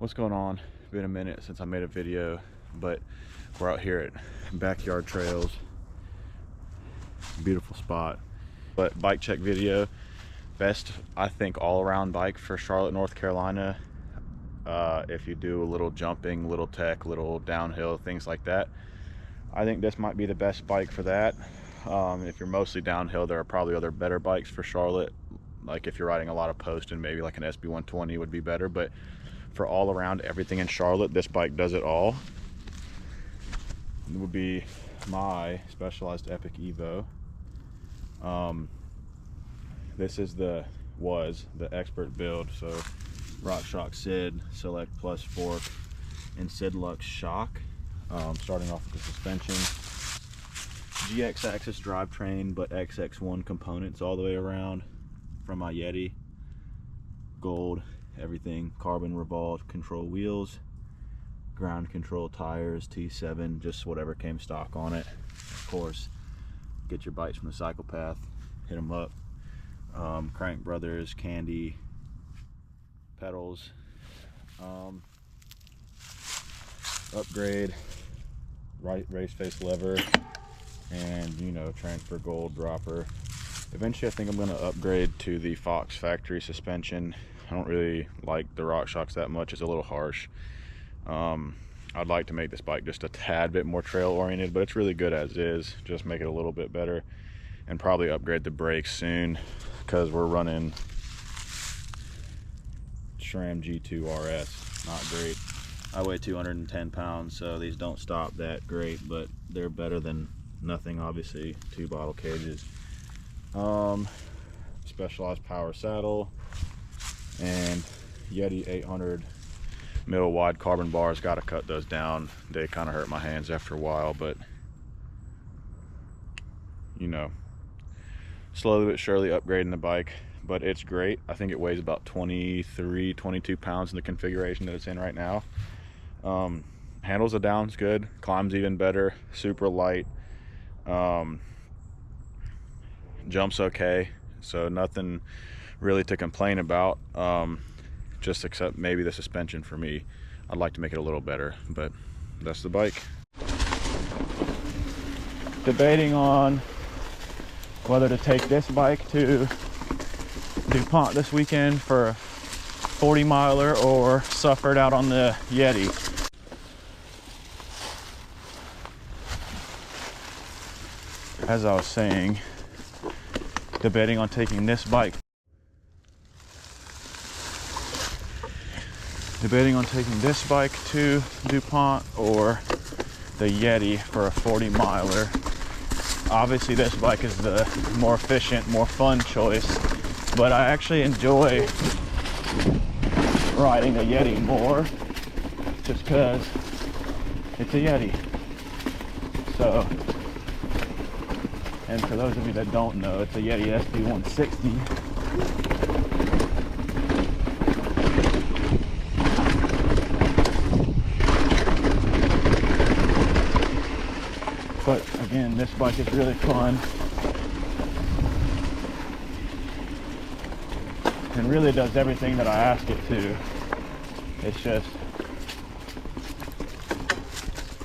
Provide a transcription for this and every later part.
What's going on? Been a minute since I made a video, but we're out here at Backyard Trails. Beautiful spot. But bike check video, best I think all-around bike for Charlotte, North Carolina. If you do a little jumping, little tech, little downhill, things like that, I think this might be the best bike for that. If you're mostly downhill, there are probably other better bikes for Charlotte. Like if you're riding a lot of post, and maybe like an SB120 would be better, but for all around everything in Charlotte, this bike does it all. It would be my Specialized Epic Evo. This is the expert build, so Rockshox SID, Select Plus Fork, and SIDLuxe shock. Starting off with the suspension, GX axis drivetrain, but XX1 components all the way around from my Yeti. Gold, everything, carbon revolved control wheels, ground control tires, T7, just whatever came stock on it. Of course, get your bikes from the cycle path, hit them up. Crank Brothers, Candy, pedals, upgrade, right race face lever, and you know, transfer gold dropper. Eventually I think I'm going to upgrade to the Fox factory suspension. I don't really like the Rockshox that much. It's a little harsh. I'd like to make this bike just a tad bit more trail oriented, but it's really good as is. Just make it a little bit better, and probably upgrade the brakes soon, because we're running SRAM G2 RS. Not great. I weigh 210 pounds, so these don't stop that great, but they're better than nothing, obviously. 2 bottle cages. Specialized power saddle, and Yeti 800 mil wide carbon bars. Got to cut those down. They kind of hurt my hands after a while, but you know, slowly but surely upgrading the bike. But it's great. I think it weighs about 22 pounds in the configuration that it's in right now. Handles it down, it's good. Climbs even better. Super light. Jumps okay, so nothing really to complain about, just except maybe the suspension for me. I'd like to make it a little better, but that's the bike. Debating on whether to take this bike to DuPont this weekend for a 40 miler or suffer it out on the Yeti. As I was saying, debating on taking this bike to DuPont or the Yeti for a 40 miler. Obviously this bike is the more efficient, more fun choice, but I actually enjoy riding the Yeti more just because it's a Yeti. So, and for those of you that don't know, it's a Yeti SB160. But again, this bike is really fun and really does everything that I ask it to. It's just,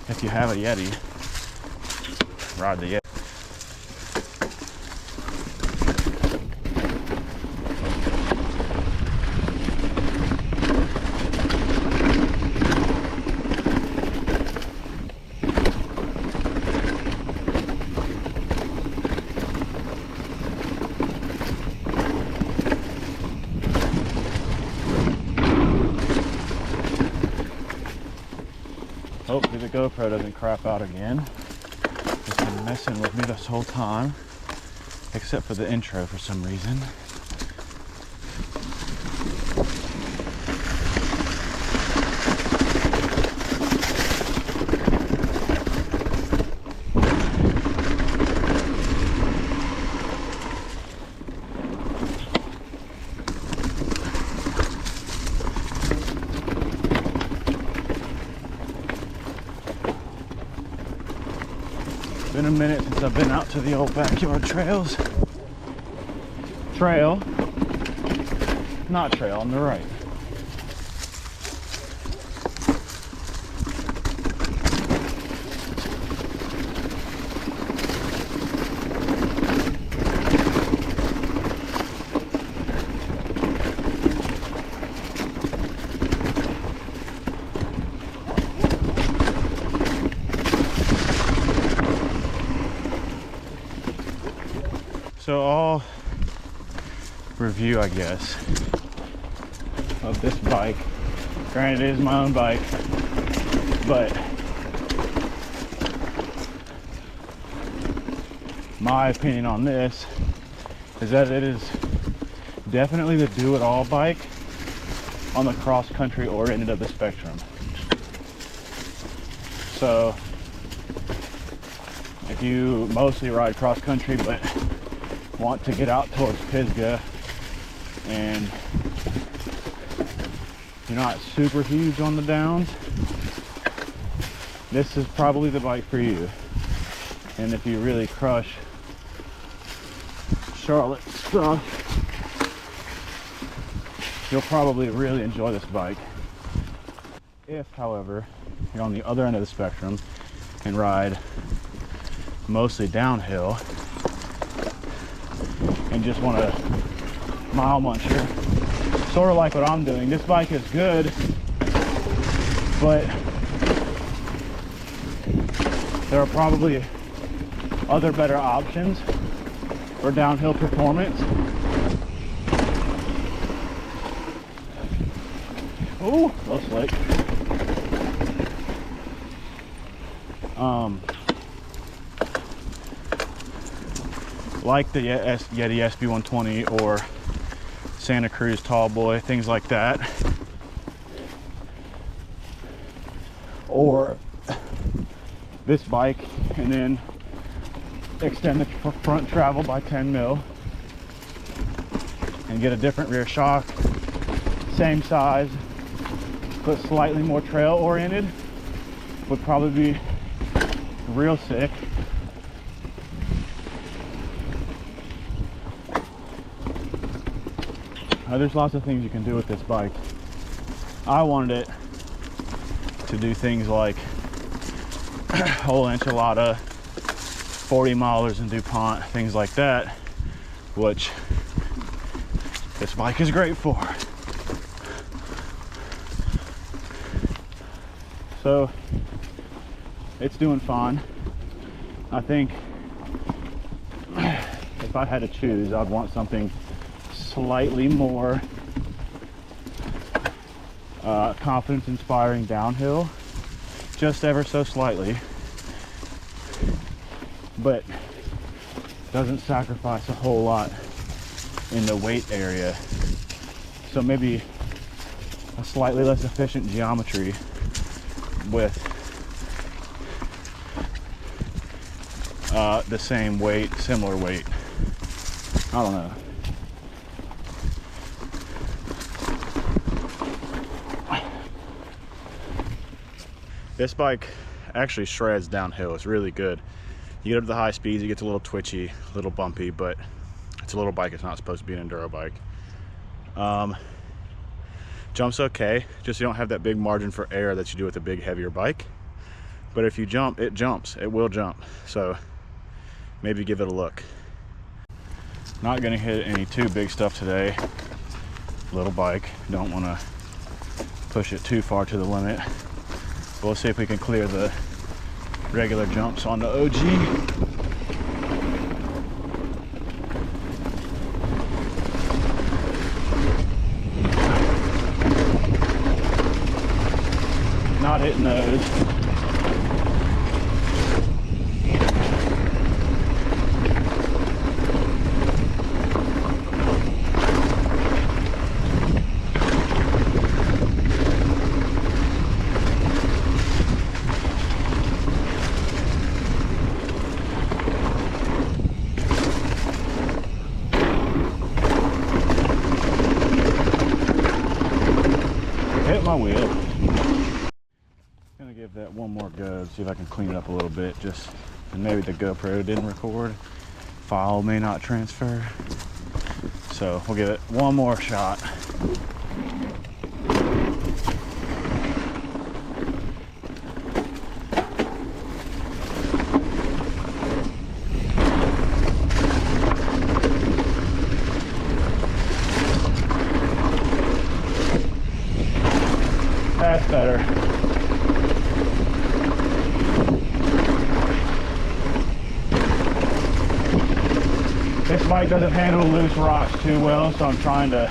if you have a Yeti, ride the Yeti. Hopefully the GoPro doesn't crap out again. It's been messing with me this whole time, except for the intro for some reason. Been a minute since I've been out to the old backyard trails. Not trail on the right. So I'll review, I guess, of this bike. Granted, it is my own bike, but my opinion on this is that it is definitely the do-it-all bike on the cross-country oriented of the spectrum. So if you mostly ride cross-country but want to get out towards Pisgah and you're not super huge on the downs, this is probably the bike for you. And if you really crush Charlotte stuff, you'll probably really enjoy this bike. If, however, you're on the other end of the spectrum and ride mostly downhill and just want a mile muncher, sort of like what I'm doing, this bike is good, but there are probably other better options for downhill performance. Ooh, that's slick. Like the Yeti SB120 or Santa Cruz Tallboy, things like that. Or this bike and then extend the front travel by 10 mil and get a different rear shock, same size, but slightly more trail oriented, would probably be real sick. There's lots of things you can do with this bike. I wanted it to do things like whole enchilada, 40 milers in DuPont, things like that, which this bike is great for. So it's doing fine. I think if I had to choose, I'd want something slightly more confidence inspiring downhill, just ever so slightly, but doesn't sacrifice a whole lot in the weight area. So maybe a slightly less efficient geometry with the same weight, similar weight. I don't know. This bike actually shreds downhill. It's really good. You get up to the high speeds, it gets a little twitchy, a little bumpy, but it's a little bike. It's not supposed to be an enduro bike. Jumps okay, just you don't have that big margin for error that you do with a big heavier bike. But if you jump, it jumps. It will jump. So maybe give it a look. Not gonna hit any too big stuff today. Little bike, don't wanna push it too far to the limit. We'll see if we can clear the regular jumps on the OG. Not hitting those. Hit my wheel. Gonna give that one more go, see if I can clean it up a little bit. Just, and maybe the GoPro didn't record. File may not transfer. So we'll give it one more shot. That's better. This bike doesn't handle loose rocks too well, so I'm trying to